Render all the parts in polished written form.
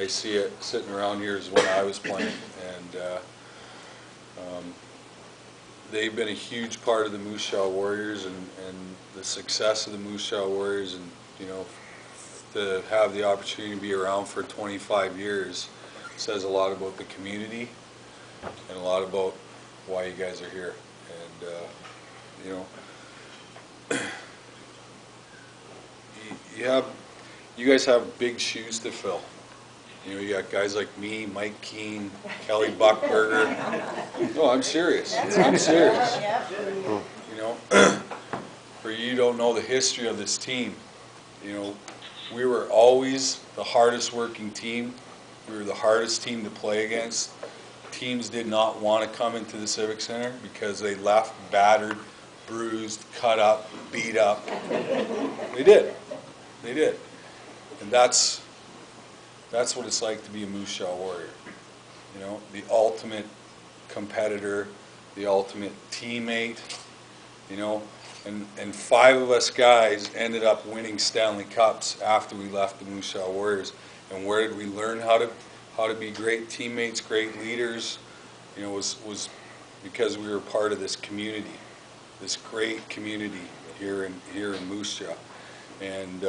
I see it sitting around here is when I was playing, and they've been a huge part of the Moose Jaw Warriors and the success of the Moose Jaw Warriors, and you know, to have the opportunity to be around for 25 years says a lot about the community and a lot about why you guys are here. And you know, you guys have big shoes to fill. You know, you got guys like me, Mike Keane, Kelly Buchberger. No, I'm serious. I'm serious. You know, for you don't know the history of this team. You know, we were always the hardest working team. We were the hardest team to play against. Teams did not want to come into the Civic Center because they left battered, bruised, cut up, beat up. They did. They did. And that's what it's like to be a Moose Jaw Warrior. You know, the ultimate competitor, the ultimate teammate, you know, and 5 of us guys ended up winning Stanley Cups after we left the Moose Jaw Warriors. And where did we learn how to be great teammates, great leaders? You know, was because we were part of this community, this great community here in Moose Jaw. And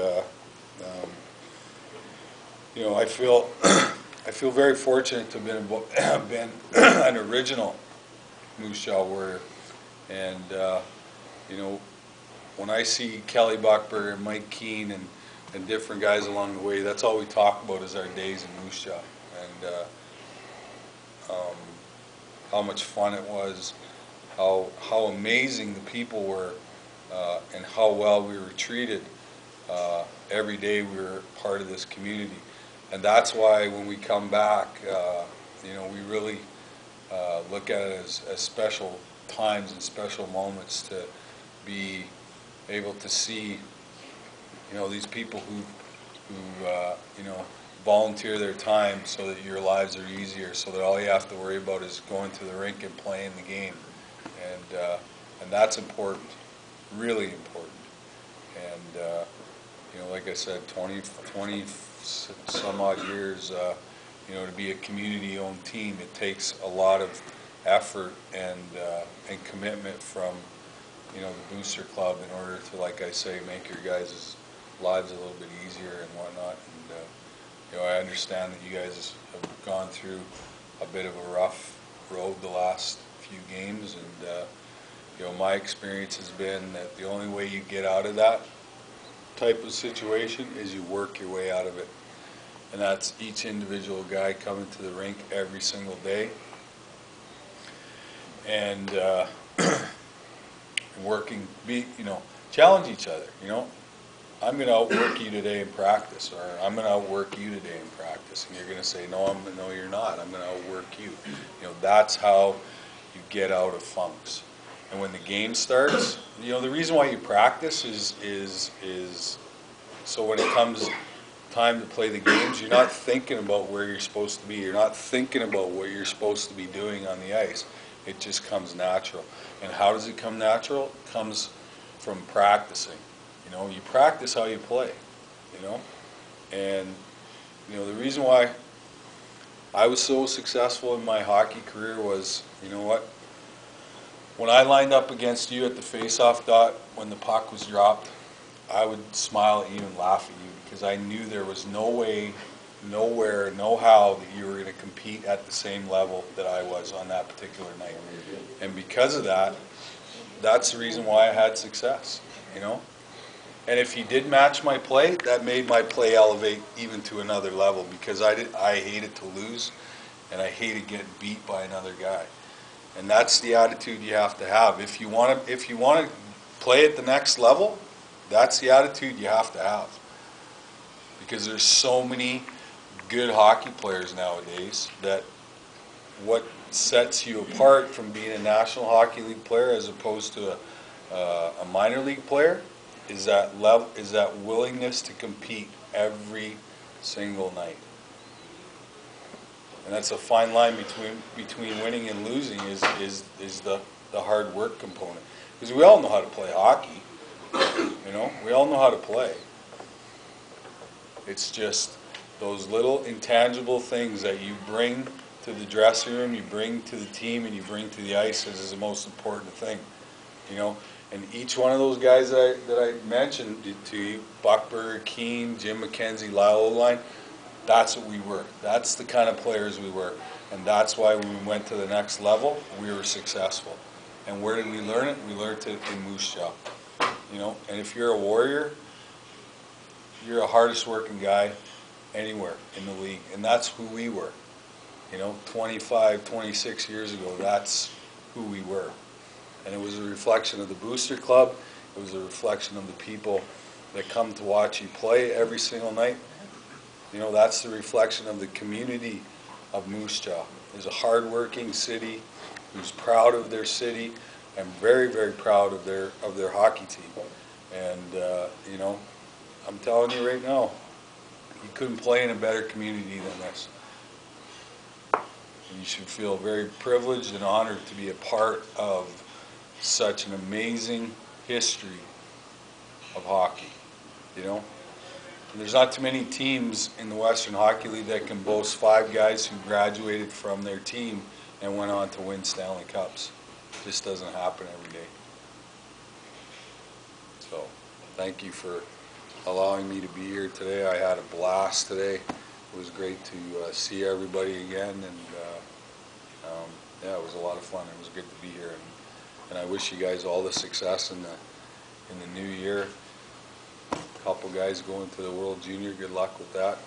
you know, I feel very fortunate to have been an original Moose Jaw Warrior. And you know, when I see Kelly Buchberger and Mike Keane and different guys along the way, that's all we talk about is our days in Moose Jaw, and how much fun it was, how amazing the people were, and how well we were treated. Every day we were part of this community, and that's why when we come back, you know, we really look at it as special times and special moments to be able to see, you know, these people who you know, volunteer their time so that your lives are easier, so that all you have to worry about is going to the rink and playing the game, and that's important, really important. And you know, like I said, 20 some odd years, you know, to be a community-owned team, it takes a lot of effort and commitment from, you know, the Booster Club in order to, like I say, make your guys' lives a little bit easier and whatnot. And you know, I understand that you guys have gone through a bit of a rough road the last few games, and you know, my experience has been that the only way you get out of that type of situation is you work your way out of it. And that's each individual guy coming to the rink every single day and working, you know, challenge each other. You know, I'm going to outwork you today in practice, or I'm going to outwork you today in practice, and you're going to say, no, you're not. I'm going to outwork you. You know, that's how you get out of funks. And when the game starts, you know, the reason why you practice is so when it comes time to play the games, you're not thinking about where you're supposed to be. You're not thinking about what you're supposed to be doing on the ice. It just comes natural. And how does it come natural? It comes from practicing. You know, you practice how you play, you know. And, you know, the reason why I was so successful in my hockey career was, you know what, when I lined up against you at the face-off dot when the puck was dropped, I would smile at you and laugh at you because I knew there was no way, nowhere, no how that you were going to compete at the same level that I was on that particular night. And because of that, that's the reason why I had success, you know. And if you did match my play, that made my play elevate even to another level because I hated to lose and I hated getting beat by another guy. And that's the attitude you have to have. If you want to play at the next level, that's the attitude you have to have. Because there's so many good hockey players nowadays that what sets you apart from being a National Hockey League player as opposed to a minor league player is that willingness to compete every single night. And that's a fine line between winning and losing is the hard work component. Because we all know how to play hockey. You know, we all know how to play. It's just those little intangible things that you bring to the dressing room, you bring to the team, and you bring to the ice is the most important thing, you know. And each one of those guys that I mentioned to you, Buckberger, Keane, Jim McKenzie, Lyle Oline, that's what we were. That's the kind of players we were. And that's why when we went to the next level, we were successful. And where did we learn it? We learned it in Moose Jaw. You know, and if you're a warrior, you're the hardest working guy anywhere in the league. And that's who we were. You know, 25, 26 years ago, that's who we were. And it was a reflection of the Booster Club. It was a reflection of the people that come to watch you play every single night. You know, that's the reflection of the community of Moose Jaw. It's a hard-working city who's proud of their city and very, very proud of their hockey team. And, you know, I'm telling you right now, you couldn't play in a better community than this. And you should feel very privileged and honored to be a part of such an amazing history of hockey, you know. And there's not too many teams in the Western Hockey League that can boast 5 guys who graduated from their team and went on to win Stanley Cups. It just doesn't happen every day. So, thank you for allowing me to be here today. I had a blast today. It was great to see everybody again, and yeah, it was a lot of fun. It was good to be here, and I wish you guys all the success in the new year. A couple guys going to the World Junior, good luck with that.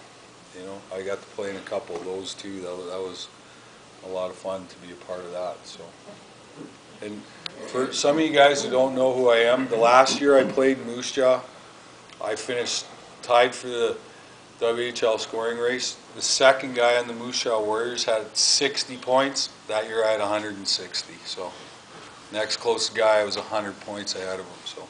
You know, I got to play in a couple of those too. That was a lot of fun to be a part of that. So, and for some of you guys who don't know who I am, the last year I played Moose Jaw, I finished tied for the WHL scoring race. The second guy on the Moose Jaw Warriors had 60 points. That year I had 160. So, next closest guy, I was 100 points ahead of him. So.